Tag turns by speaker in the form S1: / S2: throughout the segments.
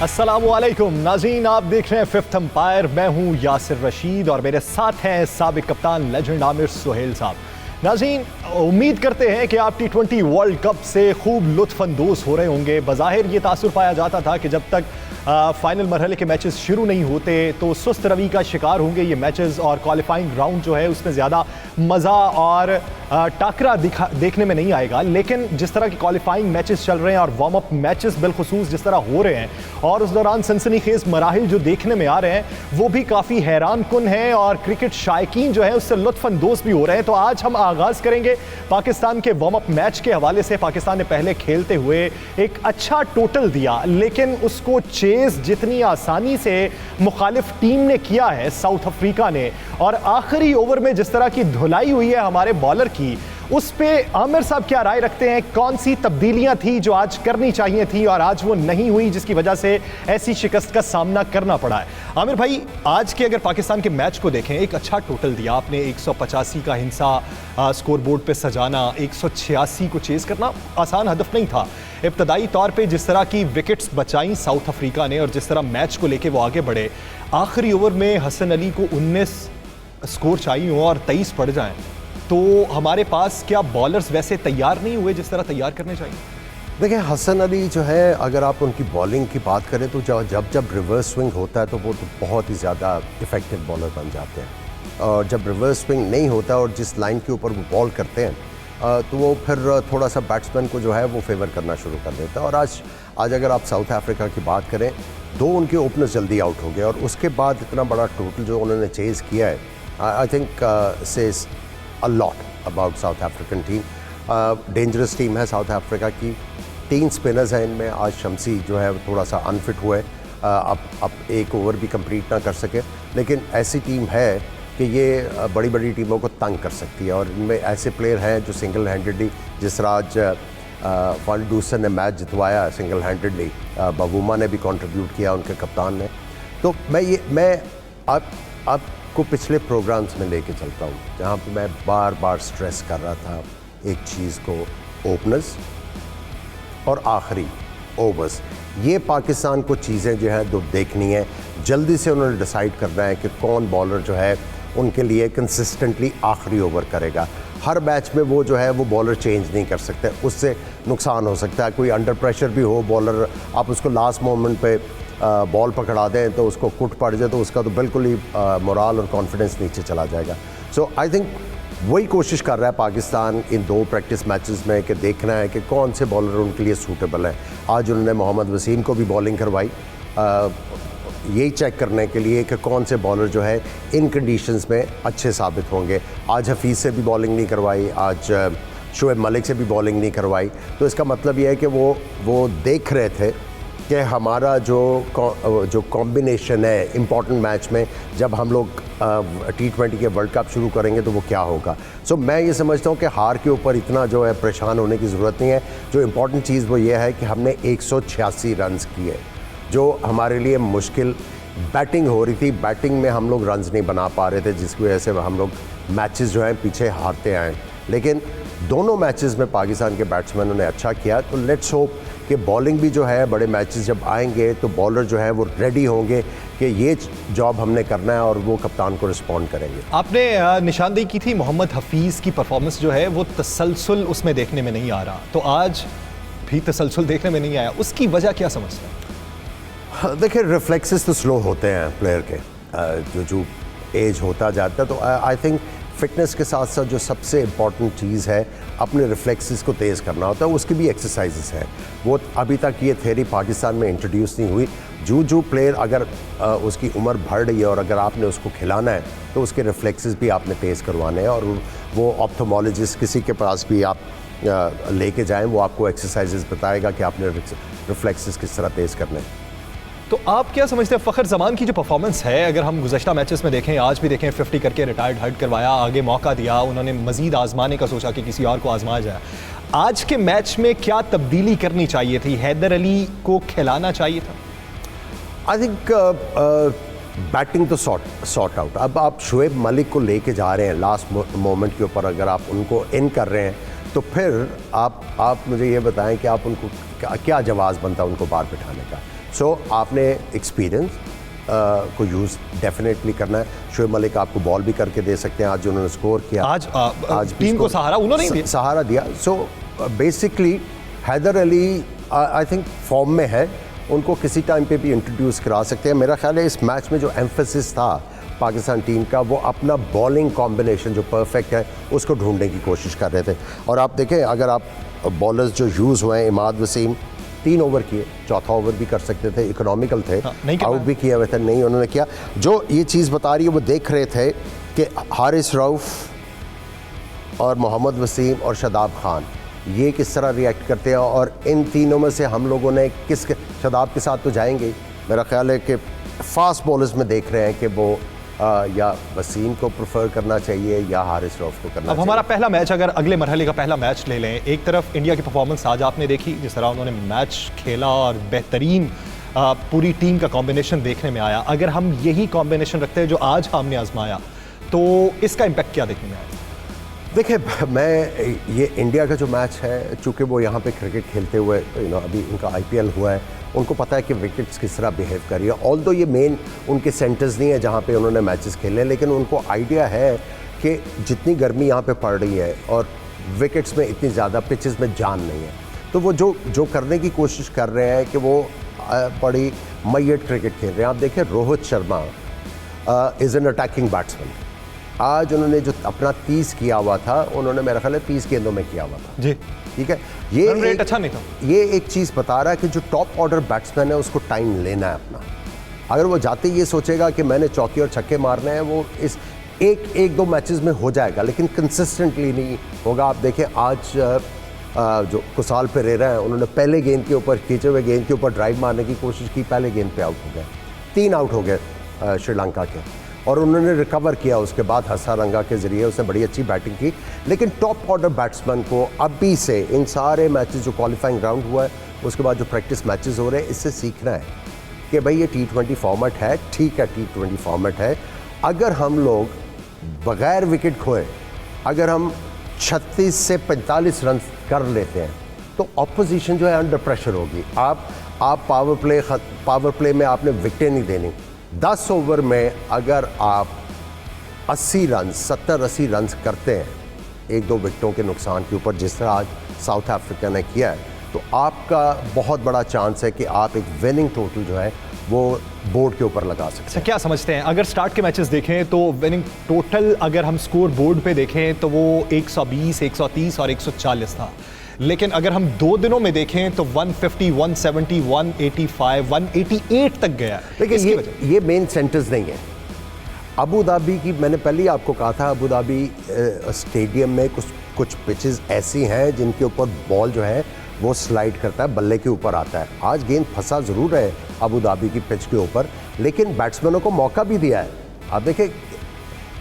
S1: अस्सलामुअलैकुम नाज़रीन, आप देख रहे हैं फिफ्थ अंपायर। मैं हूं यासिर रशीद और मेरे साथ हैं साबिक कप्तान लेजेंड आमिर सोहेल साहब। नाज़रीन, उम्मीद करते हैं कि आप T20 वर्ल्ड कप से खूब लुत्फ़अंदोज़ हो रहे होंगे। बज़ाहिर ये तासुर पाया जाता था कि जब तक फाइनल मरहले के मैचेस शुरू नहीं होते तो सुस्त रवि का शिकार होंगे ये मैचेस, और क्वालिफाइंग राउंड जो है उसमें ज़्यादा मज़ा और टाकरा देखने में नहीं आएगा। लेकिन जिस तरह के क्वालिफाइंग मैचेस चल रहे हैं और वार्म अप मैचेस बिलखुसूस जिस तरह हो रहे हैं और उस दौरान सनसनीखेज मराहिल जो देखने में आ रहे हैं वो भी काफ़ी हैरान कुन हैं और क्रिकेट शायकीन जो है उससे लुत्फ़अंदोज़ भी हो रहे हैं। तो आज हम आगाज़ करेंगे पाकिस्तान के वार्म अप मैच के हवाले से। पाकिस्तान ने पहले खेलते हुए एक अच्छा टोटल दिया, लेकिन उसको चेज़ जितनी आसानी से मुखालिफ टीम ने किया है साउथ अफ्रीका ने, और आखिरी ओवर में जिस तरह की धुलाई हुई है हमारे बॉलर की, उस पे आमिर साहब क्या राय रखते हैं? कौन सी तब्दीलियां थी जो आज करनी चाहिए थी और आज वो नहीं हुई, जिसकी वजह से ऐसी शिकस्त का सामना करना पड़ा है? आमिर भाई, आज के अगर पाकिस्तान के मैच को देखें, एक अच्छा टोटल दिया आपने, 185 का हिंसा स्कोर बोर्ड पे सजाना, 186 को चेज करना आसान हदफ नहीं था। इब्तदाई तौर पे जिस तरह की विकेट्स बचाई साउथ अफ्रीका ने और जिस तरह मैच को लेके वो आगे बढ़े, आखिरी ओवर में हसन अली को 19 स्कोर चाहिए हो और 23 पड़ जाएं, तो हमारे पास क्या बॉलर्स वैसे तैयार नहीं हुए जिस तरह तैयार करने चाहिए?
S2: देखिए, हसन अली जो है, अगर आप उनकी बॉलिंग की बात करें तो जब रिवर्स स्विंग होता है तो वो तो बहुत ही ज़्यादा इफ़ेक्टिव बॉलर बन जाते हैं, और जब रिवर्स स्विंग नहीं होता और जिस लाइन के ऊपर वो बॉल करते हैं तो वो फिर थोड़ा सा बैट्समैन को जो है वो फेवर करना शुरू कर देता है। और आज अगर आप साउथ अफ्रीका की बात करें, 2 उनके ओपनर्स जल्दी आउट हो गए और उसके बाद इतना बड़ा टोटल जो उन्होंने चेज़ किया है, I think says a lot about south African team. Dangerous team है साउथ अफ्रीका की। 3 स्पिनर्स हैं इनमें। आज शमसी जो है थोड़ा सा अनफिट हुए, अब एक ओवर भी कंप्लीट ना कर सके, लेकिन ऐसी टीम है कि ये बड़ी बड़ी टीमों को तंग कर सकती है। और इनमें ऐसे प्लेयर हैं जो सिंगल हैंडेडली, जिस तरह आज फॉल्डूसन ने मैच जितवाया सिंगल हैंडेडली, बबूमा ने भी कंट्रीब्यूट किया, उनके कप्तान ने। तो मैं आपको पिछले प्रोग्राम्स में लेके चलता हूँ जहाँ पे मैं बार बार स्ट्रेस कर रहा था एक चीज़ को, ओपनर्स और आखिरी ओवर्स। ये पाकिस्तान को चीज़ें जो है दो देखनी है, जल्दी से उन्होंने डिसाइड करना है कि कौन बॉलर जो है उनके लिए कंसिस्टेंटली आखिरी ओवर करेगा। हर मैच में वो जो है वो बॉलर चेंज नहीं कर सकते, उससे नुकसान हो सकता है। कोई अंडर प्रेशर भी हो बॉलर, आप उसको लास्ट मोमेंट पे बॉल पकड़ा दें तो उसको कुट पड़ जाए तो उसका तो बिल्कुल ही मोराल और कॉन्फिडेंस नीचे चला जाएगा। सो आई थिंक वही कोशिश कर रहा है पाकिस्तान इन 2 प्रैक्टिस मैचेस में कि देखना है कि कौन से बॉलर उनके लिए सूटेबल है। आज उन्होंने मोहम्मद वसीम को भी बॉलिंग करवाई, यही चेक करने के लिए कि कौन से बॉलर जो है इन कंडीशंस में अच्छे साबित होंगे। आज हफीज़ से भी बॉलिंग नहीं करवाई, आज शुएब मलिक से भी बॉलिंग नहीं करवाई। तो इसका मतलब ये है कि वो देख रहे थे कि हमारा जो कॉम्बिनेशन है इम्पॉर्टेंट मैच में, जब हम लोग T20 के वर्ल्ड कप शुरू करेंगे तो वो क्या होगा। सो मैं ये समझता हूँ कि हार के ऊपर इतना जो है परेशान होने की ज़रूरत नहीं है। जो इम्पॉर्टेंट चीज़ वो ये है कि हमने 186 रन्स किए, जो हमारे लिए मुश्किल बैटिंग हो रही थी। बैटिंग में हम लोग रन्स नहीं बना पा रहे थे, जिसकी वजह से हम लोग मैचेस जो हैं पीछे हारते आए। लेकिन दोनों मैचेस में पाकिस्तान के बैट्समैनों ने अच्छा किया। तो लेट्स होप कि बॉलिंग भी जो है, बड़े मैचेस जब आएंगे तो बॉलर जो है वो रेडी होंगे कि ये जॉब हमने करना है और वो कप्तान को रिस्पॉन्ड करेंगे।
S1: आपने निशानदेही की थी मोहम्मद हफीज़ की परफॉर्मेंस जो है वो तसलसल उसमें देखने में नहीं आ रहा, तो आज भी तसलसल देखने में नहीं आया, उसकी वजह क्या समझते हैं?
S2: देखिए, रिफ्लेक्सेस तो स्लो होते हैं प्लेयर के, जो एज होता जाता है। तो आई थिंक फिटनेस के साथ साथ जो सबसे इम्पॉर्टेंट चीज़ है, अपने रिफ्लेक्सेस को तेज़ करना होता है। उसकी भी एक्सरसाइजेस हैं, वो अभी तक ये थ्योरी पाकिस्तान में इंट्रोड्यूस नहीं हुई। जो प्लेयर अगर उसकी उम्र बढ़ रही है और अगर आपने उसको खिलाना है तो उसके रिफ्लेक्सेस भी आपने तेज़ करवाने हैं। और वो ऑप्थोमोलॉजिस्ट किसी के पास भी आप लेके जाएँ, वो आपको एक्सरसाइजेस बताएगा कि आपने रिफ्लेक्सेस किस तरह तेज़ करने हैं।
S1: तो आप क्या समझते हैं फ़खर जमान की जो परफॉर्मेंस है, अगर हम गुज़श्ता मैचेस में देखें, आज भी देखें, 50 करके रिटायर्ड हर्ट करवाया, आगे मौका दिया, उन्होंने मज़ीद आजमाने का सोचा कि किसी और को आजमाया जाए। आज के मैच में क्या तब्दीली करनी चाहिए थी? हैदर अली को खिलाना चाहिए था?
S2: आई थिंक बैटिंग तो सॉर्ट आउट। अब आप शुएब मलिक को लेके जा रहे हैं लास्ट मोमेंट के ऊपर, अगर आप उनको इन कर रहे हैं तो फिर आप मुझे ये बताएं कि आप उनको क्या जवाब बनता उनको बाहर बिठाने का। सो आपने एक्सपीरियंस को यूज़ डेफिनेटली करना है। शोएब मलिक आपको बॉल भी करके दे सकते हैं, आज उन्होंने स्कोर किया,
S1: आज टीम को सहारा उन्होंने
S2: सहारा दिया। So basically Haider Ali I think form में है, उनको किसी टाइम पे भी इंट्रोड्यूस करा सकते हैं। मेरा ख्याल है इस मैच में जो एम्फेसिस था पाकिस्तान टीम का, वो अपना बॉलिंग कॉम्बिनेशन जो परफेक्ट है उसको ढूंढने की कोशिश कर रहे थे। और आप देखें, अगर आप बॉलर्स जो यूज़ हुए हैं, इमाद वसीम 3 ओवर किए, चौथा ओवर भी कर सकते थे, इकोनॉमिकल थे, आउट भी किए हुए थे, नहीं उन्होंने किया। जो ये चीज़ बता रही है, वो देख रहे थे कि हारिस रऊफ़ और मोहम्मद वसीम और शादाब खान ये किस तरह रिएक्ट करते हैं, और इन तीनों में से हम लोगों ने शादाब के साथ तो जाएंगे। मेरा ख्याल है कि फास्ट बॉलर्स में देख रहे हैं कि वो या वसीम को प्रेफर करना चाहिए या हारिस रऊफ़ को करना चाहिए।
S1: अब हमारा पहला मैच, अगर अगले मरहले का पहला मैच ले लें, एक तरफ इंडिया की परफॉर्मेंस आज आपने देखी, जिस तरह उन्होंने मैच खेला और बेहतरीन पूरी टीम का कॉम्बिनेशन देखने में आया। अगर हम यही कॉम्बिनेशन रखते हैं जो आज हमने आजमाया, तो इसका इम्पैक्ट क्या देखने में आया?
S2: देखिए, मैं ये इंडिया का जो मैच है, चूँकि वो यहाँ पे क्रिकेट खेलते हुए अभी इनका IPL हुआ है, उनको पता है कि विकेट्स किस तरह बिहेव कर रही है। ऑल्दो ये मेन उनके सेंटर्स नहीं है जहाँ पे उन्होंने मैचेस खेले, लेकिन उनको आइडिया है कि जितनी गर्मी यहाँ पे पड़ रही है और विकेट्स में इतनी ज़्यादा पिचेस में जान नहीं है, तो वो जो करने की कोशिश कर रहे हैं कि वो बड़ी मैयट क्रिकेट खेल रहे हैं। आप देखें, Rohit Sharma is an attacking batsman. आज उन्होंने जो अपना 30 किया हुआ था, उन्होंने मेरा ख्याल है 30 गेंदों में किया हुआ था जी, ठीक है। ये
S1: अच्छा नहीं था। ये
S2: एक चीज़ बता रहा है कि जो टॉप ऑर्डर बैट्समैन है उसको टाइम लेना है अपना। अगर वो जाते ये सोचेगा कि मैंने चौके और छक्के मारने हैं, वो इस एक दो मैचेस में हो जाएगा, लेकिन कंसिस्टेंटली नहीं होगा। आप देखें, आज जो कुसाल पेरेरा है, उन्होंने पहले गेंद के ऊपर, खींचे हुए गेंद के ऊपर ड्राइव मारने की कोशिश की, पहले गेंद पे आउट हो गए, 3 आउट हो गए श्रीलंका के, और उन्होंने रिकवर किया उसके बाद हसारंगा के ज़रिए, उसने बड़ी अच्छी बैटिंग की। लेकिन टॉप ऑर्डर बैट्समैन को अभी से इन सारे मैचेस जो क्वालिफाइंग राउंड हुआ है, उसके बाद जो प्रैक्टिस मैचेस हो रहे हैं, इससे सीखना है कि भाई ये T20 फॉर्मेट है, ठीक है, T20 फॉर्मेट है। अगर हम लोग बग़ैर विकेट खोए, अगर हम 36 से 45 रन कर लेते हैं, तो ऑपोजिशन जो है अंडर प्रेशर होगी। आप पावर प्ले में आपने विकेटें नहीं देनी। 10 ओवर में अगर आप 80 रन, 70-80 रन करते हैं 1-2 विकेटों के नुकसान के ऊपर, जिस तरह आज साउथ अफ्रीका ने किया है, तो आपका बहुत बड़ा चांस है कि आप एक विनिंग टोटल जो है वो बोर्ड के ऊपर लगा सकते हैं।
S1: क्या समझते हैं, अगर स्टार्ट के मैचेस देखें तो विनिंग टोटल अगर हम स्कोर बोर्ड पे देखें तो वो 120, 130 और 140 था, लेकिन अगर हम 2 दिनों में देखें तो 150, 170, 185, 188 तक गया।
S2: लेकिन ये मेन सेंटर्स नहीं है। अबू धाबी की, मैंने पहले ही आपको कहा था, अबू धाबी स्टेडियम में कुछ पिचेस ऐसी हैं जिनके ऊपर बॉल जो है वो स्लाइड करता है, बल्ले के ऊपर आता है। आज गेंद फंसा ज़रूर है अबू धाबी की पिच के ऊपर, लेकिन बैट्समैनों को मौका भी दिया है। आप देखें,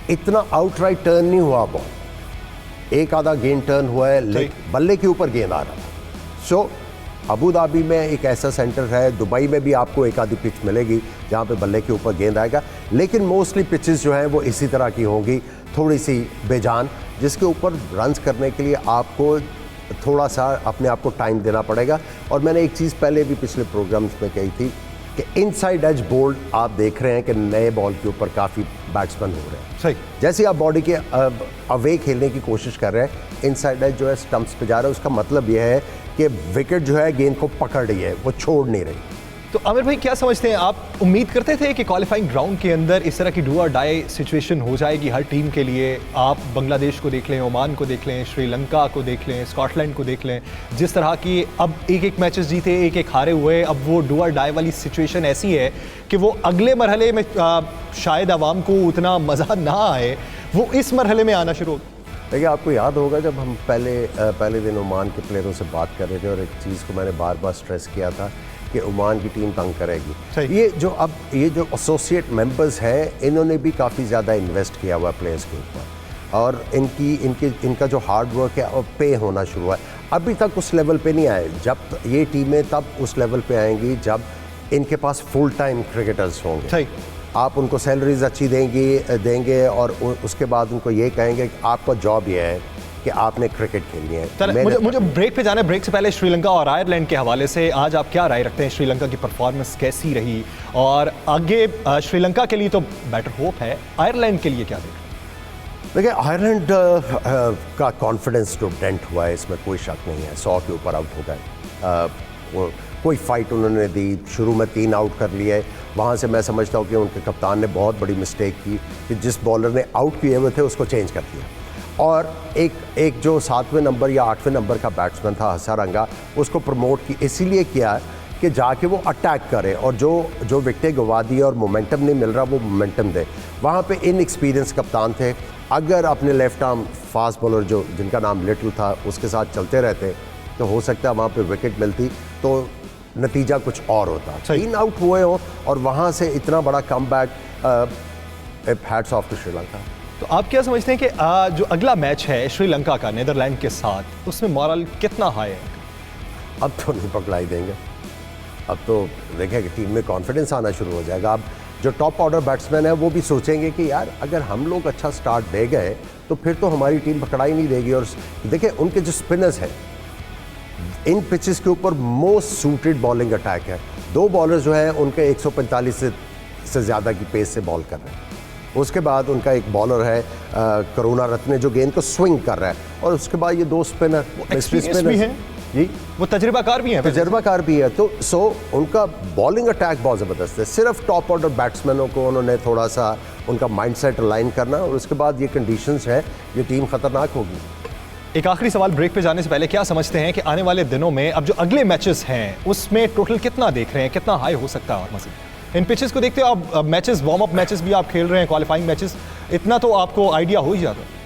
S2: इतना आउटराइट टर्न नहीं हुआ बॉल, एक आधा गेंद टर्न हुआ है, लेकिन बल्ले के ऊपर गेंद आ रहा था। सो अबू धाबी में एक ऐसा सेंटर है, दुबई में भी आपको एक आधी पिच मिलेगी जहाँ पे बल्ले के ऊपर गेंद आएगा, लेकिन मोस्टली पिचेस जो हैं वो इसी तरह की होंगी, थोड़ी सी बेजान, जिसके ऊपर रन्स करने के लिए आपको थोड़ा सा अपने आप को टाइम देना पड़ेगा। और मैंने एक चीज़ पहले भी पिछले प्रोग्राम्स में कही थी कि इनसाइड एज बोल्ड आप देख रहे हैं कि नए बॉल के ऊपर काफ़ी बैट्समैन हो रहे हैं।
S1: सही,
S2: जैसे आप बॉडी के अवे खेलने की कोशिश कर रहे हैं, इनसाइड एज जो है स्टंप्स पे जा रहा है, उसका मतलब यह है कि विकेट जो है गेंद को पकड़ रही है, वो छोड़ नहीं रही।
S1: तो आमिर भाई, क्या समझते हैं आप, उम्मीद करते थे कि क्वालिफाइंग राउंड के अंदर इस तरह की डू और डाई सिचुएशन हो जाएगी हर टीम के लिए? आप बांग्लादेश को देख लें, ओमान को देख लें, श्रीलंका को देख लें, स्कॉटलैंड को देख लें, जिस तरह की अब एक मैचेस जीते, एक हारे हुए, अब वो डू और डाई वाली सिचुएशन ऐसी है कि वो अगले मरहले में शायद आवाम को उतना मज़ा ना आए, वो इस मरहले में आना शुरू हो।
S2: देखिए, आपको याद होगा जब हम पहले दिन ओमान के प्लेयरों से बात कर रहे थे, और एक चीज़ को मैंने बार बार स्ट्रेस किया था कि ओमान की टीम तंग करेगी। ये जो एसोसिएट मेंबर्स हैं, इन्होंने भी काफ़ी ज़्यादा इन्वेस्ट किया हुआ प्लेयर्स के ऊपर, और इनका जो हार्ड वर्क है वो पे होना शुरू हुआ है। अभी तक उस लेवल पे नहीं आए। जब ये टीमें तब उस लेवल पे आएंगी जब इनके पास फुल टाइम क्रिकेटर्स होंगे। आप उनको सैलरीज अच्छी देंगे और उसके बाद उनको ये कहेंगे कि आपका जॉब ये है कि आपने क्रिकेट खेलनी है।
S1: मुझे ब्रेक पे जाना है। ब्रेक से पहले श्रीलंका और आयरलैंड के हवाले से आज आप क्या राय रखते हैं? श्रीलंका की परफॉर्मेंस कैसी रही और आगे श्रीलंका के लिए तो बेटर होप है, आयरलैंड के लिए क्या देख?
S2: देखिए, आयरलैंड का कॉन्फिडेंस जो डेंट हुआ है इसमें कोई शक नहीं है। 100 के ऊपर आउट हो गए, कोई फाइट उन्होंने दी, शुरू में 3 आउट कर लिए। वहाँ से मैं समझता हूँ कि उनके कप्तान ने बहुत बड़ी मिस्टेक की कि जिस बॉलर ने आउट किए हुए थे उसको चेंज कर दिया और एक जो 7वें नंबर या 8वें नंबर का बैट्समैन था हसारंगा, उसको प्रमोट की इसीलिए किया कि जाके वो अटैक करे और जो विकेटें गंवा दी और मोमेंटम नहीं मिल रहा वो मोमेंटम दे। वहाँ पे इनएक्सपीरियंस कप्तान थे। अगर अपने लेफ्ट आर्म फास्ट बॉलर जो जिनका नाम लिटिल था उसके साथ चलते रहते तो हो सकता है वहाँ पे विकेट मिलती तो नतीजा कुछ और होता। 3 आउट हुए हो और वहाँ से इतना बड़ा comeback, hats off to Sri Lanka.
S1: तो आप क्या समझते हैं कि जो अगला मैच है श्रीलंका का नीदरलैंड के साथ, उसमें मॉरल कितना हाई है?
S2: अब तो नहीं पकड़ाई देंगे, अब तो देखें कि टीम में कॉन्फिडेंस आना शुरू हो जाएगा। अब जो टॉप ऑर्डर बैट्समैन है वो भी सोचेंगे कि यार अगर हम लोग अच्छा स्टार्ट दे गए तो फिर तो हमारी टीम पकड़ाई नहीं देगी। और देखिए उनके जो स्पिनर्स हैं इन पिचेस के ऊपर मोस्ट सूटेड बॉलिंग अटैक है। 2 बॉलर जो है उनके 145 से ज़्यादा की पेस से बॉल कर रहे हैं। उसके बाद उनका एक बॉलर है करुणा रत्ने जो गेंद को स्विंग कर रहा है और उसके बाद ये 2 स्पिनर
S1: भी हैं
S2: जी,
S1: वो तजुर्बाकार भी
S2: है। तो उनका बॉलिंग अटैक बहुत ज़बरदस्त है। सिर्फ टॉप ऑर्डर बैट्समैनों को उन्होंने थोड़ा सा उनका माइंडसेट अलाइन करना और उसके बाद ये कंडीशंस है, ये टीम खतरनाक होगी।
S1: एक आखिरी सवाल ब्रेक पे जाने से पहले, क्या समझते हैं कि आने वाले दिनों में अब जो अगले मैचेस हैं उसमें टोटल कितना देख रहे हैं, कितना हाई हो सकता है? और मजीद इन पिचेस को देखते हो आप, मैचेस वार्म अप मैचेस भी आप खेल रहे हैं, क्वालिफाइंग मैचेस, इतना तो आपको आइडिया हो ही जाता है।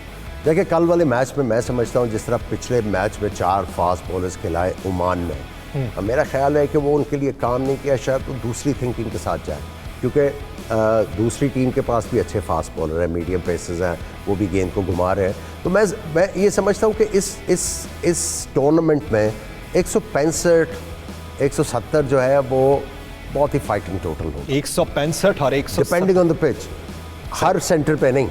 S2: देखिए कल वाले मैच में मैं समझता हूँ जिस तरह पिछले मैच में 4 फास्ट बॉलर्स खिलाए ओमान ने, मेरा ख्याल है कि वो उनके लिए काम नहीं किया, शायद तो दूसरी थिंकिंग के साथ जाए क्योंकि दूसरी टीम के पास भी अच्छे फास्ट बॉलर हैं, मीडियम पेसर्स हैं, वो भी गेंद को घुमा रहे हैं। तो मैं ये समझता हूँ कि इस टूर्नामेंट में 165 170 जो है वो बहुत ही फाइटिंग टोटल होगा।
S1: 165 और 170
S2: depending on the pitch, her centre पे नहीं,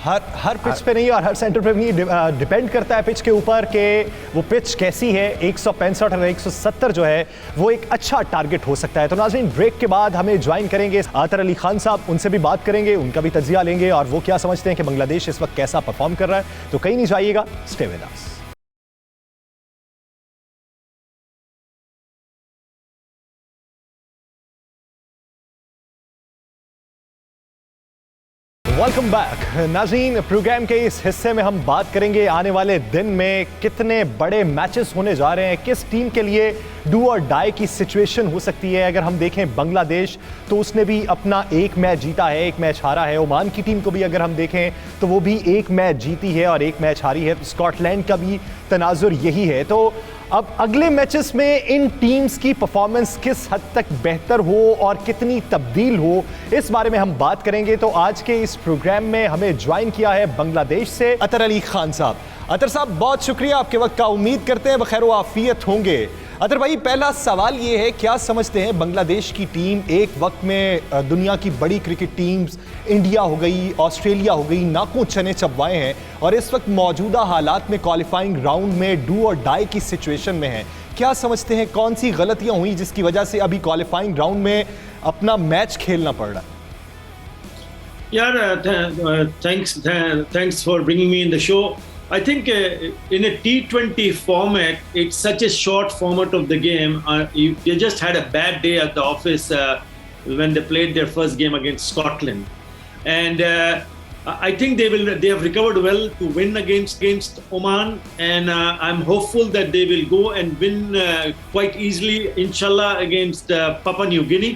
S1: हर पिच पे नहीं और हर सेंटर पे नहीं, डिपेंड करता है पिच के ऊपर कि वो पिच कैसी है। 165 और 170 जो है वो एक अच्छा टारगेट हो सकता है। तो नाज़रीन, ब्रेक के बाद हमें ज्वाइन करेंगे आतर अली खान साहब, उनसे भी बात करेंगे, उनका भी तज्जिया लेंगे और वो क्या समझते हैं कि बांग्लादेश इस वक्त कैसा परफॉर्म कर रहा है। तो कहीं नहीं जाइएगा, stay with us. Welcome back नाज़रीन। प्रोग्राम के इस हिस्से में हम बात करेंगे आने वाले दिन में कितने बड़े मैचेस होने जा रहे हैं, किस टीम के लिए डू और डाई की सिचुएशन हो सकती है। अगर हम देखें बांग्लादेश तो उसने भी अपना एक मैच जीता है, एक मैच हारा है। ओमान की टीम को भी अगर हम देखें तो वो भी एक मैच जीती है और एक मैच हारी है। स्कॉटलैंड का भी तनाजुर यही है। तो अब अगले मैचेस में इन टीम्स की परफॉर्मेंस किस हद तक बेहतर हो और कितनी तब्दील हो, इस बारे में हम बात करेंगे। तो आज के इस प्रोग्राम में हमें ज्वाइन किया है बांग्लादेश से अतर अली खान साहब। अतर साहब, बहुत शुक्रिया आपके वक्त का, उम्मीद करते हैं बखैर आफियत होंगे। अतर भाई, पहला सवाल ये है, क्या समझते हैं बांग्लादेश की टीम एक वक्त में दुनिया की बड़ी क्रिकेट टीम्स इंडिया हो गई, ऑस्ट्रेलिया हो गई, नाकों चने चबवाए हैं और इस वक्त मौजूदा हालात में क्वालिफाइंग राउंड में डू और डाई की सिचुएशन में है। क्या समझते हैं कौन सी गलतियां हुई जिसकी वजह से अभी क्वालिफाइंग राउंड में अपना मैच खेलना पड़ रहा है?
S3: Yeah, thanks for bringing me in the show. I think in a T20 format, it's such a short format of the game. They just had a bad day at the office when they played their first game against Scotland, and I think they have recovered well to win against Oman, and I'm hopeful that they will go and win quite easily, inshallah, against Papua New Guinea.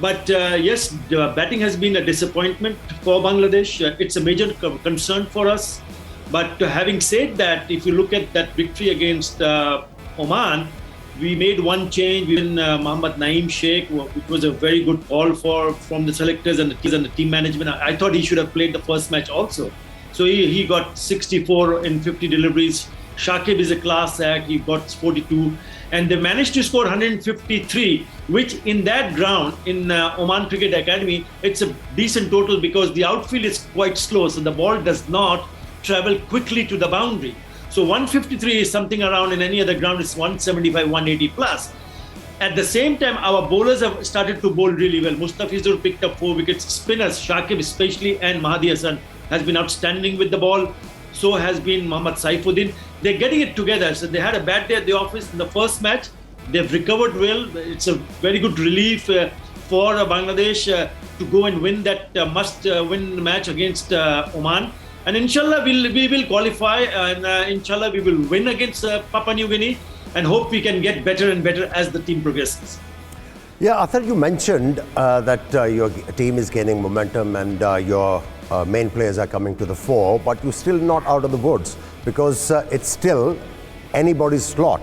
S3: But yes, the batting has been a disappointment for Bangladesh. It's a major concern for us. But having said that, if you look at that victory against Oman, we made one change in Mohammad Naeem Sheikh, which was a very good call from the selectors and the team management. I thought he should have played the first match also. So he got 64 in 50 deliveries. Shakib is a class act, he got 42. And they managed to score 153, which in that ground, in Oman Cricket Academy, it's a decent total because the outfield is quite slow. So the ball does not travel quickly to the boundary. So 153 is something around in any other ground is 175, 180 plus. At the same time, our bowlers have started to bowl really well. Mustafizur picked up 4 wickets. Spinners, Shakib especially, and Mahdi Hassan has been outstanding with the ball. So has been Mohammad Saifuddin. They're getting it together. So they had a bad day at the office in the first match. They've recovered well. It's a very good relief for Bangladesh to go and win that must-win match against Oman. And inshallah, we will qualify, and inshallah, we will win against Papua New Guinea, and hope we can get better and better as the team progresses.
S2: Yeah, Athar, you mentioned that your team is gaining momentum and your main players are coming to the fore, but you're still not out of the woods because it's still anybody's slot.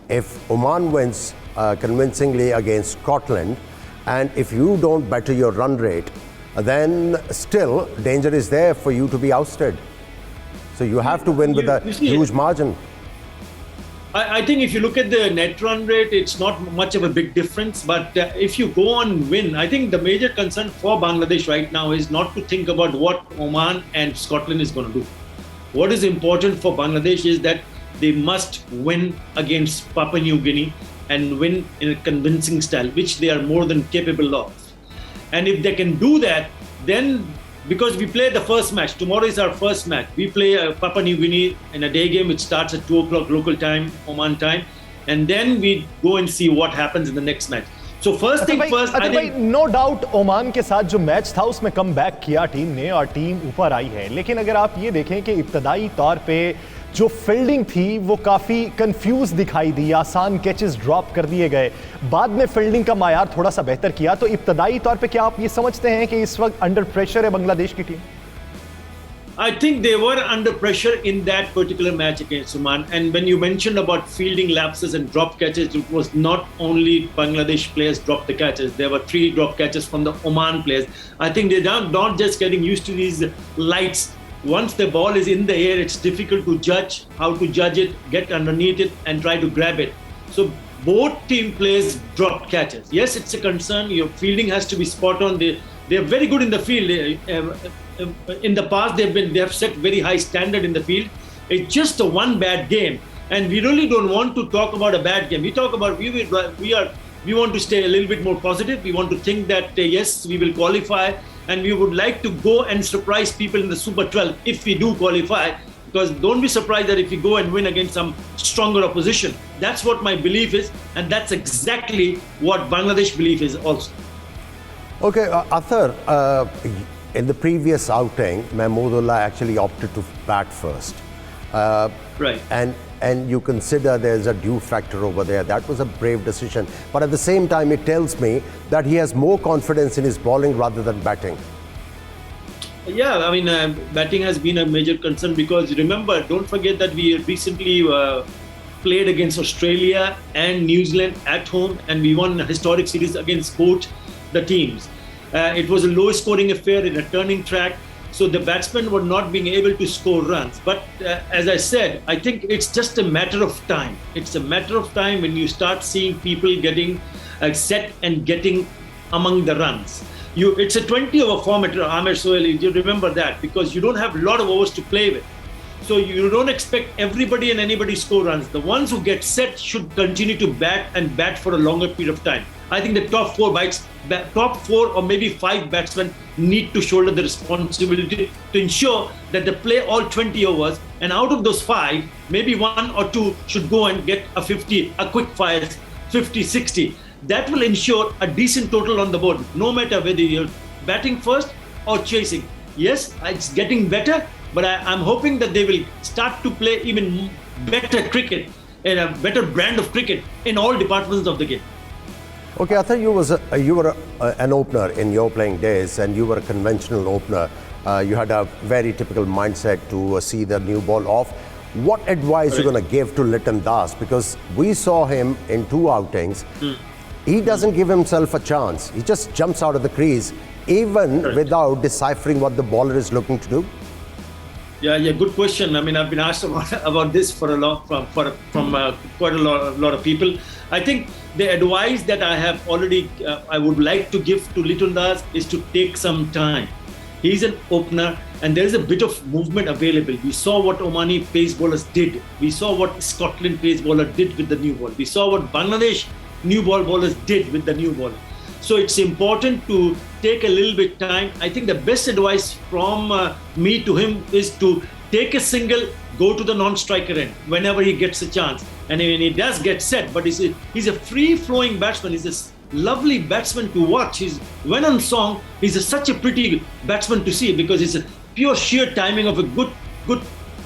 S2: If Oman wins convincingly against Scotland, and if you don't better your run rate, then still danger is there for you to be ousted. So you have to win with a huge margin.
S3: I think if you look at the net run rate, it's not much of a big difference. But if you go on and win, I think the major concern for Bangladesh right now is not to think about what Oman and Scotland is going to do. What is important for Bangladesh is that they must win against Papua New Guinea and win in a convincing style, which they are more than capable of. And if they can do that, then because we play the first match, tomorrow is our first match. We play Papua New Guinea in a day game which starts at 2 o'clock local time, Oman time, and then we go and see what happens in the next match. So first thing first, I think
S1: no doubt Oman के साथ जो match था उसमें come back किया team ने और team ऊपर आई है, लेकिन अगर आप ये देखें कि इब्तदाई तौर पे जो फील्डिंग थी वो काफ़ी कंफ्यूज दिखाई दी, आसान कैचेस ड्रॉप कर दिए गए, बाद में फील्डिंग का मायार थोड़ा सा बेहतर किया, तो इब्तदाई तौर पे क्या आप ये समझते हैं कि इस वक्त अंडर प्रेशर है बांग्लादेश की team?
S3: I think they were under pressure in that particular match against Oman. And when you mentioned about fielding lapses and drop catches, it was not only Bangladesh players dropped the catches. There were 3 drop catches from the Oman players. I think they're not just getting used to these lights. Once the ball is in the air, it's difficult to judge how to judge it, get underneath it and try to grab it. So both team players dropped catches. Yes, it's a concern. Your fielding has to be spot on. They're very good in the field. In the past, they have set very high standard in the field. It's just a one bad game, and we really don't want to talk about a bad game. We talk about we want to stay a little bit more positive. We want to think that yes, we will qualify, and we would like to go and surprise people in the Super 12 if we do qualify. Because don't be surprised that if we go and win against some stronger opposition. That's what my belief is, and that's exactly what Bangladesh belief is also.
S2: Okay, Athar, in the previous outing, Mahmoodullah actually opted to bat first.
S3: Right.
S2: And you consider there's a due factor over there. That was a brave decision. But at the same time, it tells me that he has more confidence in his bowling rather than batting.
S3: Yeah, I mean, batting has been a major concern because remember, don't forget that we recently played against Australia and New Zealand at home, and we won a historic series against both the teams. It was a low scoring affair in a turning track, so the batsmen were not being able to score runs. But as I said, I think it's just a matter of time. It's a matter of time when you start seeing people getting set and getting among the runs. It's a 20-over format, Aamir Sohail, you remember that, because you don't have a lot of overs to play with. So you don't expect everybody and anybody score runs. The ones who get set should continue to bat and bat for a longer period of time. I think the top 4 or maybe 5 batsmen need to shoulder the responsibility to ensure that they play all 20 overs. And out of those 5, maybe 1 or 2 should go and get a 50, a quick fire, 50, 60. That will ensure a decent total on the board, no matter whether you're batting first or chasing. Yes, it's getting better, but I'm hoping that they will start to play even better cricket and a better brand of cricket in all departments of the game.
S2: Okay, Athar, you were an opener in your playing days, and you were a conventional opener. You had a very typical mindset to see the new ball off. What advice are you going to give to Litton Das? Because we saw him in 2 outings. He doesn't give himself a chance. He just jumps out of the crease, even without deciphering what the bowler is looking to do.
S3: Yeah, good question. I mean, I've been asked about this from quite a lot of people. I think the advice that I have already, I would like to give to Litton Das is to take some time. He's an opener. and there is a bit of movement available. We saw what Omani pace bowlers did. We saw what Scotland pace bowler did with the new ball. We saw what Bangladesh new ball bowlers did with the new ball. So it's important to take a little bit time. I think the best advice from me to him is to take a single, go to the non-striker end whenever he gets a chance. And when he does get set, but he's a free-flowing batsman. He's a lovely batsman to watch. When on song, he's such a pretty batsman to see, because it's a pure sheer timing of a good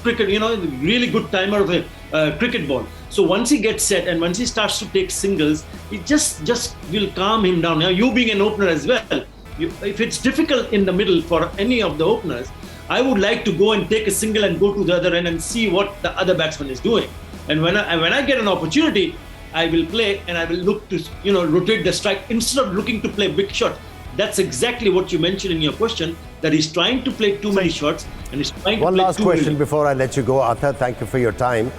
S3: cricket, really good timer of a cricket ball. So once he gets set and once he starts to take singles, it just will calm him down. Now, you being an opener as well, if it's difficult in the middle for any of the openers, I would like to go and take a single and go to the other end and see what the other batsman is doing. And when I get an opportunity, I will play and I will look to rotate the strike instead of looking to play big shot. That's exactly what you mentioned in your question, that he's trying to play too many shots and he's trying to play too many.
S2: One last question before I let you go, Athar. Thank you for your time.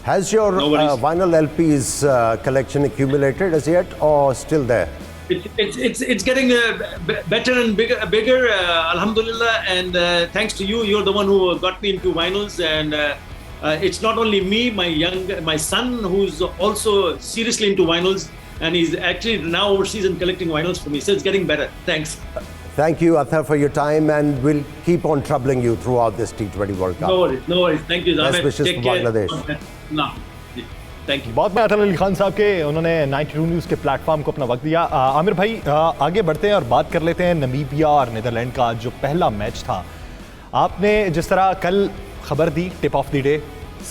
S2: Has your vinyl LPs collection accumulated as yet, or still there?
S3: It's getting better and bigger, alhamdulillah, and thanks to you. You're the one who got me into vinyls, and it's not only me, my son, who's also seriously into vinyls, and he's actually now overseas and collecting vinyls for me. So it's getting better. Thanks.
S2: Thank you, Athar, for your time, and we'll keep on troubling you throughout this T20 World Cup.
S3: No worries. Thank you, Aamir.
S2: Best wishes for Bangladesh.
S3: Thank you.
S1: बहुत में अटल अली खान साहब के, उन्होंने 92 news के platform को अपना वक्त दिया। आमिर भाई, आगे बढ़ते हैं और बात कर लेते हैं नमीबिया और नीदरलैंड का जो पहला मैच था। आपने जिस तरह कल खबर दी, टिप ऑफ द डे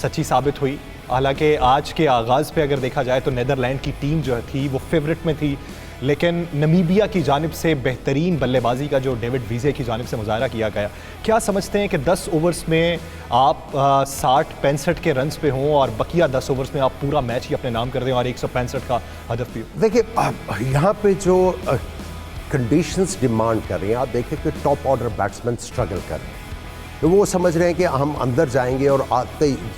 S1: सच्ची साबित हुई। हालांकि आज के आगाज़ पे अगर देखा जाए तो नीदरलैंड की टीम जो थी वो फेवरेट में थी, लेकिन नमीबिया की जानिब से बेहतरीन बल्लेबाजी का जो डेविड वीज़े की जानिब से मुजाहरा किया गया। क्या समझते हैं कि 10 ओवर्स में आप 60-65 के रन्स पे हों और बकिया 10 ओवर्स में आप पूरा मैच ही अपने नाम कर दें और 165 का हदफ भी?
S2: देखिए, यहाँ पे जो कंडीशंस डिमांड कर रही हैं, आप देखिए कि टॉप ऑर्डर बैट्समैन स्ट्रगल कर रहे हैं। तो वो समझ रहे हैं कि हम अंदर जाएंगे और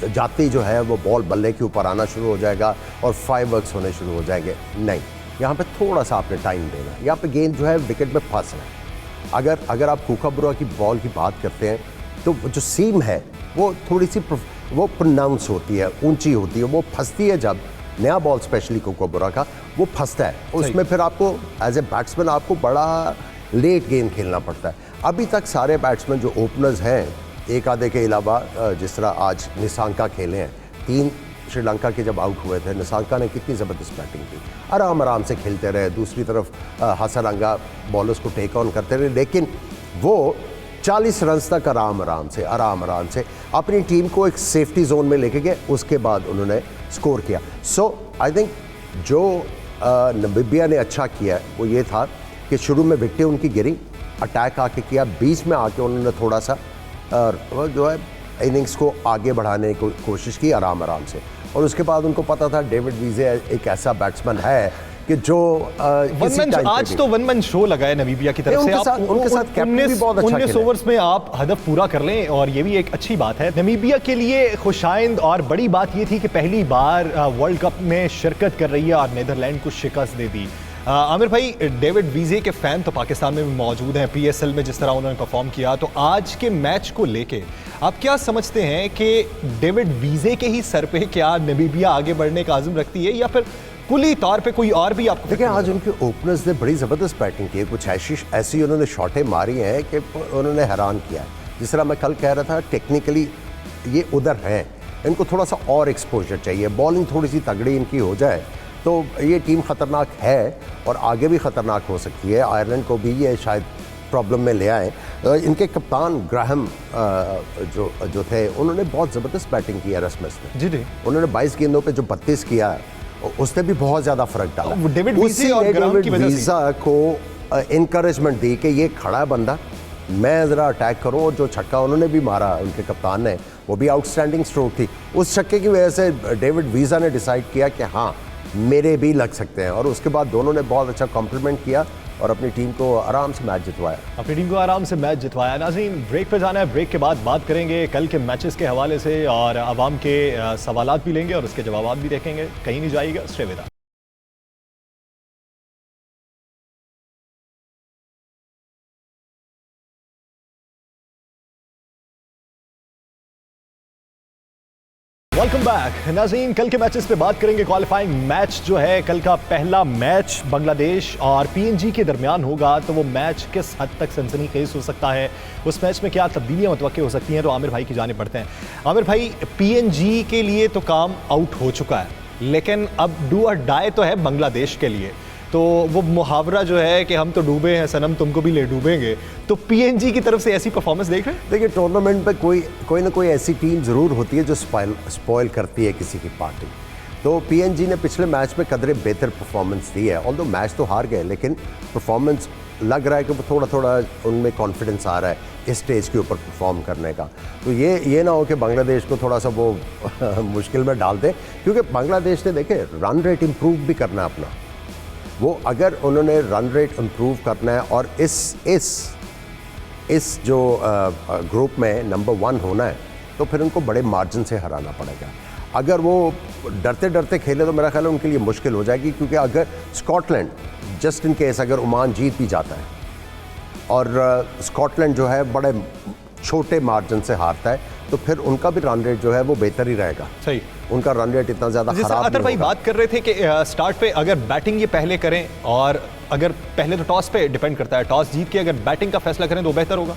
S2: जाते ही जो है वो बॉल बल्ले के ऊपर आना शुरू हो जाएगा और फायरवर्क्स होने शुरू हो जाएंगे। नहीं, यहाँ पे थोड़ा सा आपने टाइम देना है। यहाँ पे गेंद जो है विकेट में फंस रहा है। अगर आप कूकाबुरा की बॉल की बात करते हैं तो जो सीम है वो थोड़ी सी वो प्रोनाउंस होती है, ऊंची होती है, वो फंसती है। जब नया बॉल स्पेशली कूकाबुरा का वो फंसता है, उसमें फिर आपको एज ए बैट्समैन आपको बड़ा लेट गेंद खेलना पड़ता है। अभी तक सारे बैट्समैन जो ओपनर्स हैं, एक आधे के अलावा, जिस तरह आज निशांका खेले हैं, 3 श्रीलंका के जब आउट हुए थे, निशांका ने कितनी ज़बरदस्त बैटिंग की, आराम से खेलते रहे। दूसरी तरफ हसरंगा बॉलर्स को टेक ऑन करते रहे, लेकिन वो 40 रन तक आराम से अपनी टीम को एक सेफ्टी जोन में लेके गए। उसके बाद उन्होंने स्कोर किया। सो आई थिंक जो नमीबिया ने अच्छा किया वो ये था कि शुरू में विकेटें उनकी गिरी, अटैक आके किया, बीच में आके उन्होंने थोड़ा सा जो है इनिंग्स को आगे बढ़ाने की कोशिश की आराम से। और उसके बाद उनको पता था डेविड वीज़े एक ऐसा बैट्समैन है कि जो
S1: आज तो वन मैन शो लगा है नमीबिया की तरफ से।
S2: उनके साथ कैप्टन भी बहुत अच्छा
S1: 19 ओवर्स में आप हदफ पूरा कर लें और ये भी एक अच्छी बात है नमीबिया के लिए। खुशाइंद और बड़ी बात ये थी कि पहली बार वर्ल्ड कप में शिरकत कर रही है और नीदरलैंड को शिकस्त दे दी। आमिर भाई, डेविड वीज़े के फ़ैन तो पाकिस्तान में भी मौजूद हैं, पीएसएल में जिस तरह उन्होंने परफॉर्म किया, तो आज के मैच को लेके आप क्या समझते हैं कि डेविड वीज़े के ही सर पे क्या नमीबिया आगे बढ़ने का आज़म रखती है या फिर कुली तौर पे कोई और भी आपको?
S2: देखिए, आज उनके ओपनर्स ने बड़ी ज़बरदस्त बैटिंग की है। कुछ ऐसी उन्होंने शॉटें मारी हैं कि उन्होंने हैरान किया है। जिस तरह मैं कल कह रहा था, टेक्निकली ये उधर हैं, इनको थोड़ा सा और एक्सपोजर चाहिए, बॉलिंग थोड़ी सी तगड़ी इनकी हो जाए तो ये टीम ख़तरनाक है और आगे भी ख़तरनाक हो सकती है। आयरलैंड को भी ये शायद प्रॉब्लम में ले आए। इनके कप्तान ग्राहम जो थे, उन्होंने बहुत ज़बरदस्त बैटिंग की है रस्मस में।
S1: जी,
S2: उन्होंने 22 गेंदों पे जो 32 किया, उसने भी बहुत ज़्यादा फ़र्क डाला।
S1: डेविड वीज़ा
S2: को इनकरेजमेंट दी कि ये खड़ा बंदा, मैं ज़रा अटैक करूं। और जो छक्का उन्होंने भी मारा उनके कप्तान ने, वो भी आउटस्टैंडिंग स्ट्रोक थी। उस छक्के की वजह से डेविड वीज़ा ने डिसाइड किया कि हाँ, मेरे भी लग सकते हैं। और उसके बाद दोनों ने बहुत अच्छा कॉम्प्लीमेंट किया और अपनी टीम को आराम से मैच जितवाया। नाज़रीन, ब्रेक पे जाना है, ब्रेक के बाद बात करेंगे कल के मैचेस के हवाले से और आवाम के सवालात भी लेंगे और उसके जवाब भी देखेंगे। कहीं नहीं जाइएगा, stay with us.
S1: Welcome back नाज़रीन। कल के मैचेस पे बात करेंगे। क्वालिफाइंग मैच जो है कल का पहला मैच बांग्लादेश और पीएनजी के दरमियान होगा, तो वो मैच किस हद तक सनसनीखेज हो सकता है, उस मैच में क्या तब्दीलियां मुतवक्के हो सकती हैं, तो आमिर भाई की जाने पड़ते हैं। आमिर भाई, पीएनजी के लिए तो काम आउट हो चुका है, लेकिन अब डू और डाई तो है बांग्लादेश के लिए। तो वो मुहावरा जो है कि हम तो डूबे हैं सनम, तुमको भी ले डूबेंगे, तो पीएनजी की तरफ से ऐसी परफॉर्मेंस देख रहे हैं?
S2: देखिए, टूर्नामेंट पे कोई ना कोई ऐसी टीम ज़रूर होती है जो स्पॉइल करती है किसी की पार्टी। तो पीएनजी ने पिछले मैच में कदरे बेहतर परफॉर्मेंस दी है। ऑल्दो मैच तो हार गए, लेकिन परफॉर्मेंस लग रहा है कि वो थोड़ा थोड़ा उनमें कॉन्फिडेंस आ रहा है इस स्टेज के ऊपर परफॉर्म करने का। तो ये ना हो कि बांग्लादेश को थोड़ा सा वो मुश्किल में डाल दें, क्योंकि बांग्लादेश ने देखे रन रेट इम्प्रूव भी करना है अपना। वो अगर उन्होंने रन रेट इम्प्रूव करना है और इस जो ग्रुप में नंबर 1 होना है, तो फिर उनको बड़े मार्जिन से हराना पड़ेगा। अगर वो डरते डरते खेले तो मेरा ख्याल है उनके लिए मुश्किल हो जाएगी, क्योंकि अगर स्कॉटलैंड जस्ट इन केस अगर ओमान जीत भी जाता है और स्कॉटलैंड जो है बड़े छोटे मार्जिन से हारता है, तो फिर उनका भी रन रेट जो है वो बेहतर ही रहेगा।
S1: सही,
S2: उनका रन रेट इतना ज़्यादा खराब
S1: अतर भाई बात कर रहे थे कि स्टार्ट पे अगर बैटिंग ये पहले करें, और अगर पहले तो टॉस पे डिपेंड करता है, टॉस जीत के अगर बैटिंग का फैसला करें तो बेहतर होगा।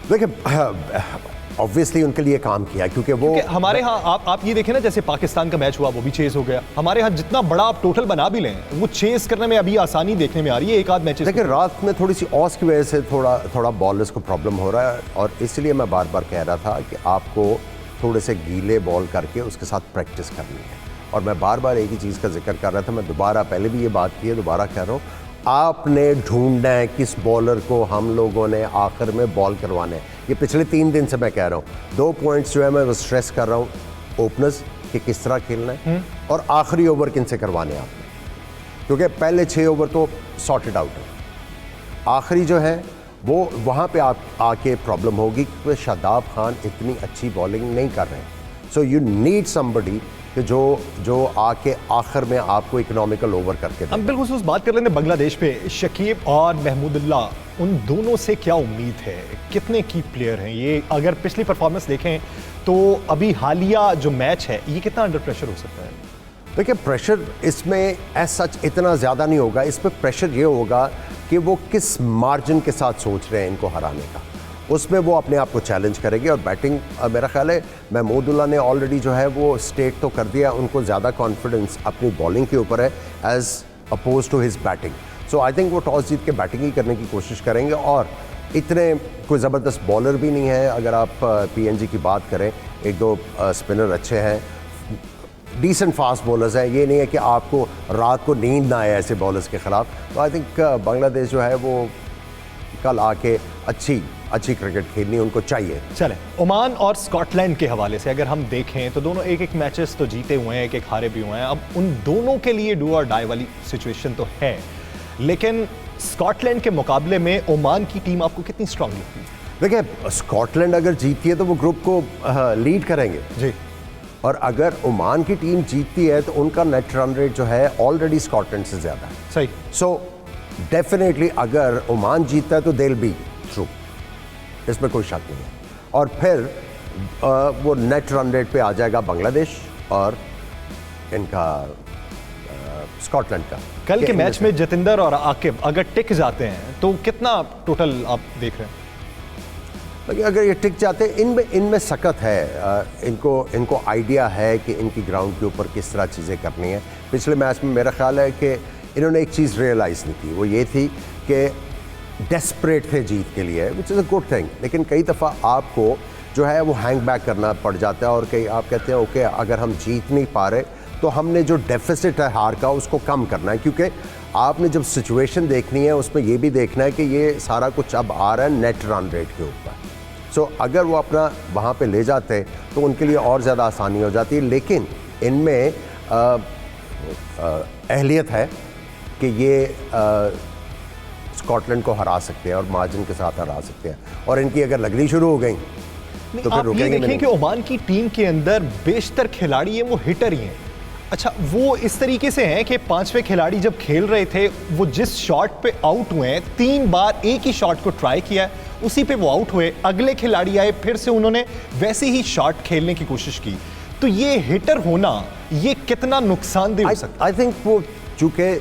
S2: देखिए, ऑब्वियसली उनके लिए काम किया, क्योंकि
S1: हमारे यहाँ आप ये देखें ना, जैसे पाकिस्तान का मैच हुआ वो भी चेस हो गया। हमारे यहाँ जितना बड़ा आप टोटल बना भी लें, वो चेस करने में अभी आसानी देखने में आ रही है। एक आध मैच
S2: देखिए, रात में थोड़ी सी ऑस की वजह से थोड़ा बॉलर्स को प्रॉब्लम हो रहा है, और इसलिए मैं बार बार कह रहा था कि आपको थोड़े से गीले बॉल करके उसके साथ प्रैक्टिस करनी है। और मैं बार बार एक ही चीज़ का जिक्र कर रहा था, मैं दोबारा पहले भी ये बात की है, दोबारा कह रहा हूँ, आपने ढूंढना है किस बॉलर को हम लोगों ने आखिर में बॉल करवाना है। ये पिछले 3 दिन से मैं कह रहा हूँ। 2 पॉइंट्स जो है मैं वो स्ट्रेस कर रहा हूँ, ओपनर्स कि किस तरह खेलना है और आखिरी ओवर किन से करवाने हैं आपने, क्योंकि पहले 6 ओवर तो सॉर्टेड आउट है। आखिरी जो है वो वहाँ पे आप आके प्रॉब्लम होगी, क्योंकि शादाब खान इतनी अच्छी बॉलिंग नहीं कर रहे हैं। सो यू नीड समबडी कि जो आके आखिर में आपको इकोनॉमिकल ओवर करके दे।
S1: हम बिल्कुल उस बात कर रहे थे बांग्लादेश पे, शकीब और महमूदुल्लाह, उन दोनों से क्या उम्मीद है? कितने की प्लेयर हैं ये? अगर पिछली परफॉर्मेंस देखें तो अभी हालिया जो मैच है ये कितना अंडर प्रेशर हो सकता है?
S2: देखिए, प्रेशर इसमें एज सच इतना ज़्यादा नहीं होगा। इस पर प्रेशर ये होगा कि वो किस मार्जिन के साथ सोच रहे हैं इनको हराने का, उसमें वो अपने आप को चैलेंज करेंगे। और बैटिंग मेरा ख्याल है महमूदुल्लाह ने ऑलरेडी जो है वो स्टेट तो कर दिया, उनको ज़्यादा कॉन्फिडेंस अपनी बॉलिंग के ऊपर है as opposed to his batting. So I think वो टॉस जीत के बैटिंग ही करने की कोशिश करेंगे, और इतने कोई ज़बरदस्त बॉलर भी नहीं है। अगर आप पीएनजी की बात करें, 1-2 स्पिनर अच्छे हैं, डिसेंट फास्ट बॉलर्स हैं। ये नहीं है कि आपको रात को नींद ना आए ऐसे बॉलर्स के ख़िलाफ़। तो आई थिंक बांग्लादेश जो है वो कल आके अच्छी क्रिकेट खेलनी उनको चाहिए।
S1: चलें, ओमान और स्कॉटलैंड के हवाले से अगर हम देखें तो दोनों एक मैचेस तो जीते हुए हैं, एक हारे भी हुए हैं। अब उन दोनों के लिए डू और डाई वाली सिचुएशन तो है, लेकिन स्कॉटलैंड के मुकाबले में ओमान की टीम आपको कितनी स्ट्रांग लगती है?
S2: देखिए, स्कॉटलैंड अगर जीतती है तो वो ग्रुप को लीड करेंगे
S1: जी,
S2: और अगर ओमान की टीम जीतती है तो उनका नेट रन रेट जो है ऑलरेडी स्कॉटलैंड से ज़्यादा है।
S1: सही।
S2: सो डेफिनेटली अगर ओमान जीतता है तो दे विल बी थ्रू, इसमें कोई शक नहीं है। और फिर वो नेट रन रेट पे आ जाएगा बांग्लादेश और इनका स्कॉटलैंड का।
S1: कल के मैच में जतिंदर और आकिब अगर टिक जाते हैं तो कितना टोटल आप देख रहे हैं?
S2: अगर ये टिक जाते हैं, इनमें सकत है, इनको आइडिया है कि इनकी ग्राउंड के ऊपर किस तरह चीज़ें करनी है। पिछले मैच में मेरा ख्याल है कि इन्होंने एक चीज़ रियलाइज़ नहीं की, वो ये थी कि डेस्परेट थे जीत के लिए, which is a good thing. लेकिन कई दफ़ा आपको जो है वो हैंग बैक करना पड़ जाता है, और कई आप कहते हैं ओके अगर हम जीत नहीं पा रहे तो हमने जो डेफिसिट है हार का उसको कम करना है, क्योंकि आपने जब सिचुएशन देखनी है उसमें ये भी देखना है कि ये सारा कुछ अब आ रहा है नेट रन रेट के ऊपर। सो अगर वो अपना वहाँ पे ले जाते तो उनके लिए और ज़्यादा आसानी हो जाती है। लेकिन इनमें अहलियत है कि ये स्कॉटलैंड को हरा सकते हैं और मार्जिन के साथ हरा सकते हैं, और इनकी अगर लगनी शुरू हो गई तो फिर रुकेंगे नहीं।
S1: आप ये देखें कि ओमान की टीम के अंदर बेशतर खिलाड़ी हैं वो हिटर ही हैं। अच्छा, वो इस तरीके से हैं कि 5वें खिलाड़ी जब खेल रहे थे वो जिस शॉट पे आउट हुए हैं, 3 बार एक ही शॉट को ट्राई किया, उसी पे वो आउट हुए। अगले खिलाड़ी आए, फिर से उन्होंने वैसे ही शॉट खेलने की कोशिश की। तो ये हिटर होना ये कितना नुकसानदेह हो सकता है?
S2: आई थिंक वो चूंकि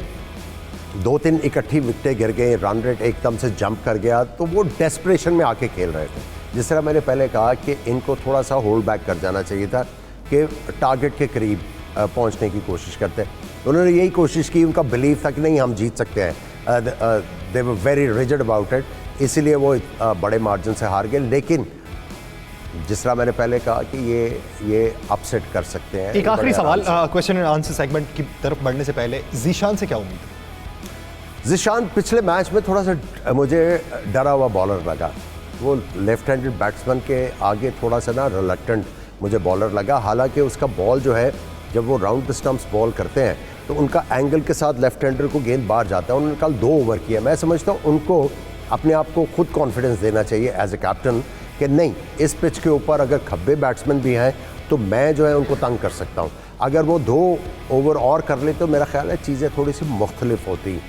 S2: 2-3 इकट्ठी विकेटें गिर गई, रन रेट एकदम से जंप कर गया, तो वो डेस्परेशन में आके खेल रहे थे। जिस तरह मैंने पहले कहा कि इनको थोड़ा सा होल्ड बैक कर जाना चाहिए था कि टारगेट के करीब पहुंचने की कोशिश करते। उन्होंने यही कोशिश की, उनका बिलीव था कि नहीं हम जीत सकते हैं, they were very rigid about it, इसीलिए वो बड़े मार्जिन से हार गए। लेकिन जिस तरह मैंने पहले कहा कि ये अपसेट कर सकते हैं।
S1: एक आखिरी सवाल क्वेश्चन एंड आंसर सेगमेंट की तरफ बढ़ने से पहले, जीशान से क्या उम्मीद है?
S2: जीशान पिछले मैच में थोड़ा सा मुझे डरा हुआ बॉलर लगा। वो लेफ्ट हैंडेड बैट्समैन के आगे थोड़ा सा ना रिलक्टेंट मुझे बॉलर लगा। हालांकि उसका बॉल जो है, जब वो राउंड द स्टंप्स बॉल करते हैं तो उनका एंगल के साथ लेफ्ट हैंडर को गेंद बाहर जाता है। उन्होंने कल 2 ओवर किया। मैं समझता हूँ उनको अपने आप को खुद कॉन्फिडेंस देना चाहिए एज ए कैप्टन कि नहीं, इस पिच के ऊपर अगर खब्बे बैट्समैन भी हैं तो मैं जो है उनको तंग कर सकता हूँ। अगर वो 2 ओवर और कर ले तो मेरा ख्याल है चीज़ें थोड़ी सी मुख्तलिफ होती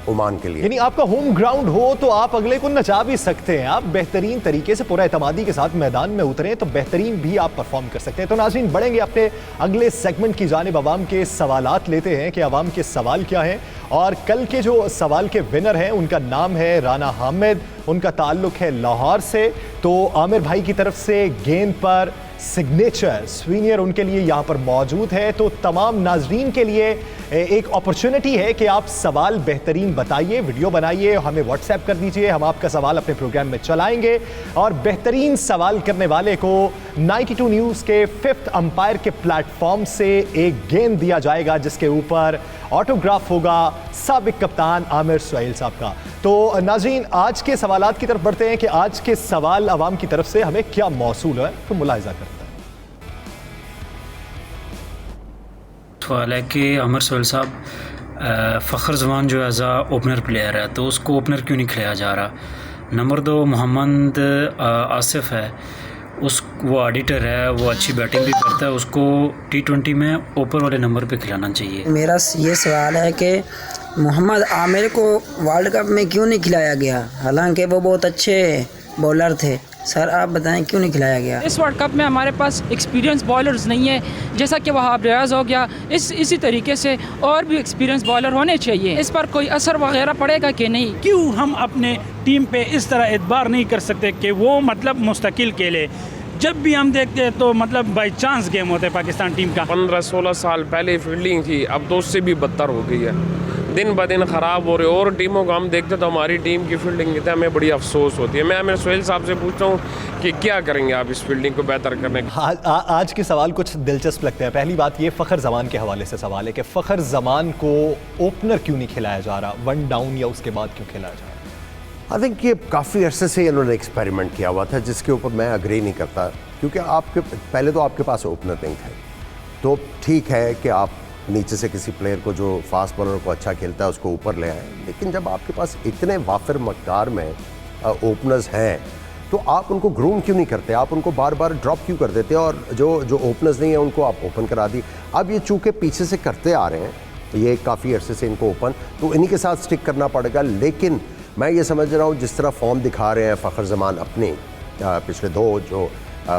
S2: ओमान के लिए।
S1: यानी आपका होम ग्राउंड हो तो आप अगले को नचा भी सकते हैं, आप बेहतरीन तरीके से पूरा एतमादी के साथ मैदान में उतरे तो बेहतरीन भी आप परफॉर्म कर सकते हैं। तो नाज़रीन, बढ़ेंगे अपने अगले सेगमेंट की जानिब। अवाम के सवालात लेते हैं कि अवाम के सवाल क्या हैं, और कल के जो सवाल के विनर हैं उनका नाम है राना हामिद, उनका ताल्लुक है लाहौर से। तो आमिर भाई की तरफ से गेंद पर सिग्नेचर स्वीनियर उनके लिए यहाँ पर मौजूद है। तो तमाम नाजरीन के लिए एक अपॉर्चुनिटी है कि आप सवाल बेहतरीन बताइए, वीडियो बनाइए, हमें व्हाट्सएप कर दीजिए, हम आपका सवाल अपने प्रोग्राम में चलाएंगे। और बेहतरीन सवाल करने वाले को 92 न्यूज़ के 5th अंपायर के प्लेटफॉर्म से एक गेंद दिया जाएगा जिसके ऊपर ऑटोग्राफ होगा साबिक कप्तान आमिर सोहेल साहब का। तो नाज़रीन, आज के सवालात की तरफ बढ़ते हैं कि आज के सवाल अवाम की तरफ से हमें क्या मौसूल है, तो मुलाहिजा करते हैं।
S4: सवाल है कि आमिर सोहेल साहब, फ़खर जमान जो एज आ ओपनर प्लेयर है तो उसको ओपनर क्यों नहीं खिलाया जा रहा? नंबर 2, मोहम्मद आसिफ है, वो ऑडिटर है, वो अच्छी बैटिंग भी करता है, उसको T20 में ऊपर वाले नंबर पे खिलाना चाहिए।
S5: मेरा ये सवाल है कि मोहम्मद आमिर को वर्ल्ड कप में क्यों नहीं खिलाया गया, हालांकि वो बहुत अच्छे बॉलर थे। सर आप बताएं क्यों नहीं खिलाया गया?
S6: इस वर्ल्ड कप में हमारे पास एक्सपीरियंस बॉलर्स नहीं है, जैसा कि वहाब रियाज हो गया, इसी तरीके से और भी एक्सपीरियंस बॉलर होने चाहिए। इस पर कोई असर वगैरह पड़ेगा कि नहीं?
S7: क्यों हम अपने टीम पे इस तरह एतबार नहीं कर सकते कि वो मतलब मुस्तकिल खेले? जब भी हम देखते हैं तो मतलब बाई चांस गेम होते हैं पाकिस्तान टीम का।
S8: 15-16 साल पहले फील्डिंग थी, अब तो उससे भी बदतर हो गई है, दिन ब दिन ख़राब हो रहे। और टीमों को हम देखते तो हमारी टीम की फील्डिंग की हमें बड़ी अफसोस होती है। मैं आमिर सोहेल साहब से पूछता हूँ कि क्या करेंगे आप इस फील्डिंग को बेहतर करने के?
S1: आज के सवाल कुछ दिलचस्प लगते हैं। पहली बात ये फ़खर जमान के हवाले से सवाल है कि फ़खर जमान को ओपनर क्यों नहीं खिलाया जा रहा, 1 डाउन या उसके बाद क्यों खिलाया जा रहा?
S2: आई थिंक ये काफ़ी अरसे से इन्होंने एक्सपेरिमेंट किया हुआ था, जिसके ऊपर मैं अग्री नहीं करता। क्योंकि आपके पहले तो आपके पास ओपनर नहीं थे, तो ठीक है कि आप नीचे से किसी प्लेयर को जो फास्ट बॉलर को अच्छा खेलता है उसको ऊपर ले आए, लेकिन जब आपके पास इतने वाफिर मकदार में ओपनर्स हैं तो आप उनको ग्रूम क्यों नहीं करते? आप उनको बार बार ड्रॉप क्यों कर देते? और जो ओपनर्स नहीं है उनको आप ओपन करा दी। अब ये चूँकि पीछे से करते आ रहे हैं, ये काफ़ी अरसे से इनको ओपन, तो इन्हीं के साथ स्टिक करना पड़ेगा। लेकिन मैं ये समझ रहा हूँ जिस तरह फॉर्म दिखा रहे हैं फ़खर जमान अपने पिछले 2 जो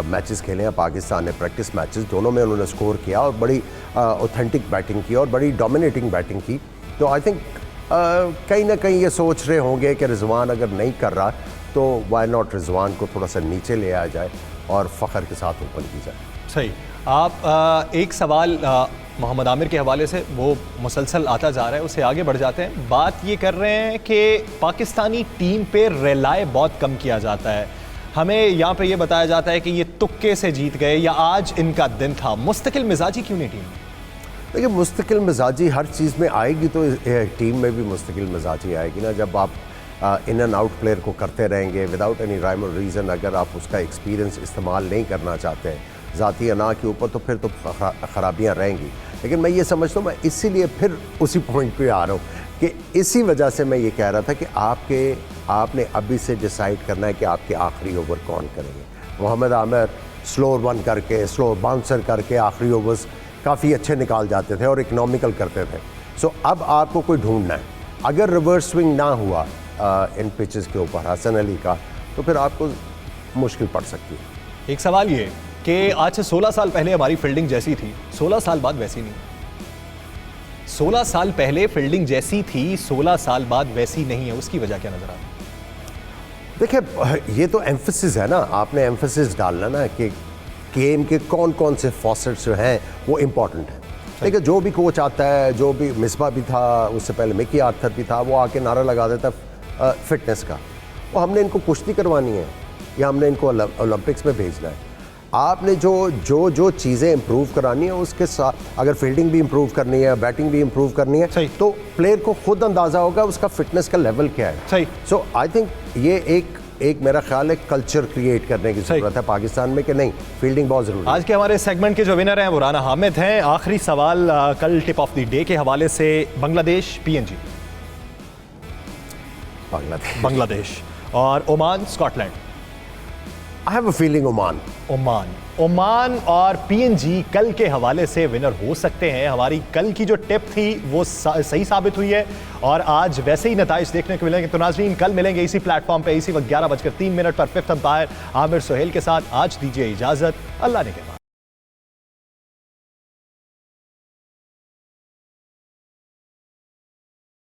S2: मैचेस खेले हैं पाकिस्तान ने, प्रैक्टिस मैचेस, दोनों में उन्होंने स्कोर किया और बड़ी ऑथेंटिक बैटिंग की और बड़ी डोमिनेटिंग बैटिंग की। तो आई थिंक कहीं ना कहीं ये सोच रहे होंगे कि रिजवान अगर नहीं कर रहा तो वाई नॉट रिजवान को थोड़ा सा नीचे ले आया जाए और फ़खर के साथ ओपन की जाए।
S1: सही। आप एक सवाल मोहम्मद आमिर के हवाले से वो मुसलसल आता जा रहा है, उससे आगे बढ़ जाते हैं। बात ये कर रहे हैं कि पाकिस्तानी टीम पे रिलाय बहुत कम किया जाता है, हमें यहाँ पे ये बताया जाता है कि ये तुक्के से जीत गए या आज इनका दिन था। मुस्तकिल मिजाजी क्यों नहीं टीम?
S2: देखिए, मुस्तकिल मिजाजी हर चीज़ में आएगी तो टीम में भी मुस्तकिल मिजाजी आएगी ना। जब आप इन एंड आउट प्लेयर को करते रहेंगे विदाउट एनी राइम और रीज़न, अगर आप उसका एक्सपीरियंस इस्तेमाल नहीं करना चाहते हैं ज़ाती अना के ऊपर, तो फिर तो ख़राबियाँ रहेंगी। लेकिन मैं ये समझता हूँ, मैं इसीलिए फिर उसी पॉइंट पे आ रहा हूँ कि इसी वजह से मैं ये कह रहा था कि आपने अभी से डिसाइड करना है कि आपके आखिरी ओवर कौन करेंगे। मोहम्मद आमिर स्लोअर वन करके, स्लोअर बाउंसर करके आखिरी ओवर्स काफ़ी अच्छे निकाल जाते थे और इकनॉमिकल करते थे। सो अब आपको कोई ढूंढना है। अगर रिवर्स स्विंग ना हुआ इन पिचेस के ऊपर हसन अली का, तो फिर आपको मुश्किल पड़ सकती है।
S1: एक सवाल ये कि आज से 16 साल पहले हमारी फील्डिंग जैसी थी, 16 साल बाद वैसी नहीं। 16 साल पहले फील्डिंग जैसी थी, 16 साल बाद वैसी नहीं है। उसकी वजह क्या नजर आ रही है?
S2: देखिए, ये तो एम्फेसिस है ना, आपने एम्फेसिस डालना ना कि गेम के कौन कौन से फॉसेट्स जो हैं वो इम्पॉर्टेंट है। देखिए, जो भी कोच आता है, जो भी मिसबा भी था, उससे पहले मिकी आर्थर भी था, वो आके नारा लगा देता फिटनेस का। वो हमने इनको कुश्ती करवानी है या हमने इनको ओलंपिक्स में भेजना है। आपने जो चीज़ें इंप्रूव करानी है उसके साथ, अगर फील्डिंग भी इंप्रूव करनी है, बैटिंग भी इंप्रूव करनी है,
S1: सही,
S2: तो प्लेयर को खुद अंदाज़ा होगा उसका फिटनेस का लेवल क्या है।
S1: सही।
S2: सो आई थिंक ये एक मेरा ख्याल है कल्चर क्रिएट करने की ज़रूरत है पाकिस्तान में कि नहीं, फील्डिंग बहुत ज़रूरी है।
S1: आज के हमारे सेगमेंट के जो विनर हैं वो राना हामिद हैं। आखिरी सवाल कल टिप ऑफ द डे के हवाले से, बांग्लादेश PNG। बांग्लादेश और Oman Scotland.
S2: I have a feeling
S1: Oman और PNG कल के हवाले से विनर हो सकते हैं। हमारी कल की जो टिप थी वो सही साबित हुई है और आज वैसे ही नताइज देखने को मिलेंगे। तो नाज़रीन, कल मिलेंगे इसी प्लेटफॉर्म पे इसी वक्त 11:03 पर 5th अंपायर आमिर सोहेल के साथ। आज दीजिए इजाज़त, अल्लाह ने के बाद।